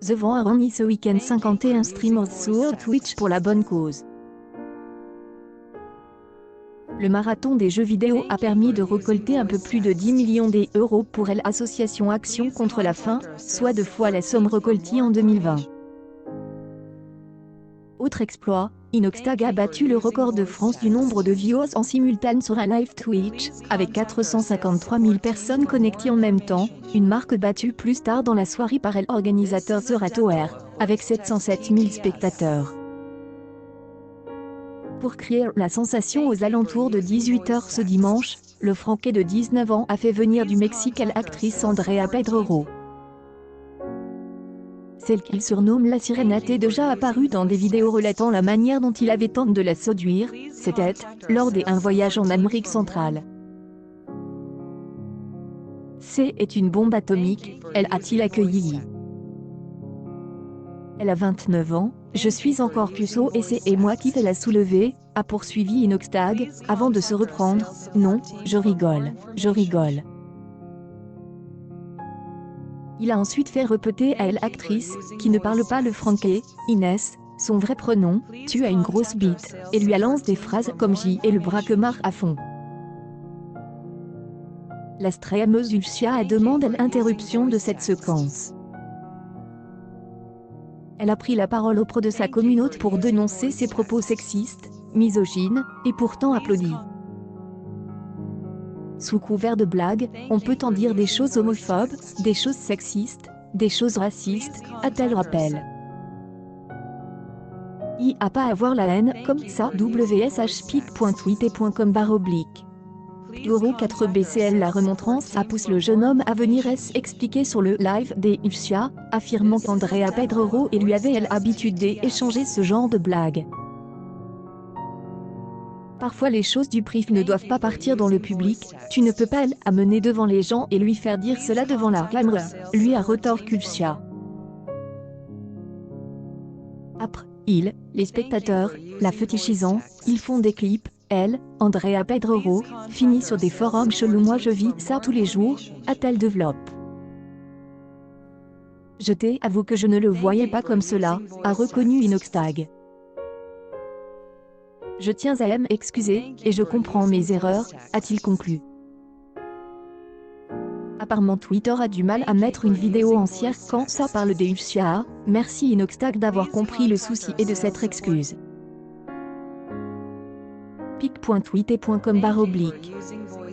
The Vent a remis ce week-end 51 streamers sur Twitch pour la bonne cause. Le marathon des jeux vidéo a permis de récolter un peu plus de 10 millions d'euros pour l'association Action contre la faim, soit 2 fois la somme récoltée en 2020. Autre exploit, Inoxtag a battu le record de France du nombre de viewers en simultané sur un live Twitch, avec 453 000 personnes connectées en même temps, une marque battue plus tard dans la soirée par l'organisateur The Rattoir, avec 707 000 spectateurs. Pour créer la sensation aux alentours de 18 h ce dimanche, le Franquet de 19 ans a fait venir du Mexique l'actrice Andrea Pedrero. Celle qu'il surnomme la sirène a déjà apparu dans des vidéos relatant la manière dont il avait tenté de la séduire, c'était lors d'un voyage en Amérique centrale. C'est une bombe atomique, elle a-t-il accueilli. Elle a 29 ans, je suis encore puceau et c'est moi qui te l'a soulevé, a poursuivi Inoxtag, avant de se reprendre, non, je rigole. Il a ensuite fait répéter à l'actrice, qui ne parle pas le franquais, Inès, son vrai prénom, tu as une grosse bite, et lui lance des phrases comme J et le braquemar à fond. La streameuse Ulcia a demandé l'interruption de cette séquence. Elle a pris la parole auprès de sa communauté pour dénoncer ses propos sexistes, misogynes, et pourtant applaudi. Sous couvert de blagues, on peut en dire des choses homophobes, des choses sexistes, des choses racistes, a-t-elle rappelé. Il a pas à avoir la haine, comme ça, wshpic.tweet.com/. Euro 4BCL la remontrance a poussé le jeune homme à venir expliquer sur le live des Ulcia, affirmant qu'Andrea Pedrero et lui avait l'habitude d'échanger ce genre de blagues. Parfois les choses du privé ne doivent pas partir dans le public, tu ne peux pas l'amener devant les gens et lui faire dire cela devant la caméra, lui a retorqué Ulcia. Après, les spectateurs, la fétichisant, ils font des clips, elle, Andrea Pedrero, finit sur des forums chelous. Moi je vis ça tous les jours, a-t-elle développé. Je t'avoue que je ne le voyais pas comme cela, a reconnu Inoxtag. Je tiens à m'excuser, et je comprends mes erreurs, a-t-il conclu. Apparemment Twitter a du mal à mettre une vidéo entière quand ça parle des Ulcia. Merci Inoxtag d'avoir compris le souci et de s'être excuse. pic.tweet.com/.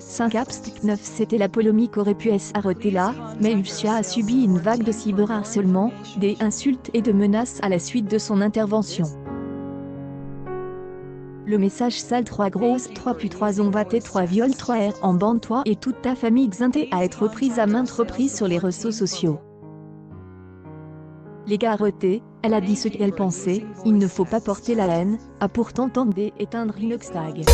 5 apps 9 C'était la polémique aurait pu s'arrêter là, mais Ulcia a subi une vague de cyberharcèlement, des insultes et de menaces à la suite de son intervention. Le message sale 3 grosses 3 pu 3 on va t 3 viol 3 r en bande toi et toute ta famille xinté à être reprise à maintes reprises sur les réseaux sociaux. Les gars arrêtés, elle a dit ce qu'elle pensait, il ne faut pas porter la haine, a pourtant tenté d'éteindre Inoxtag.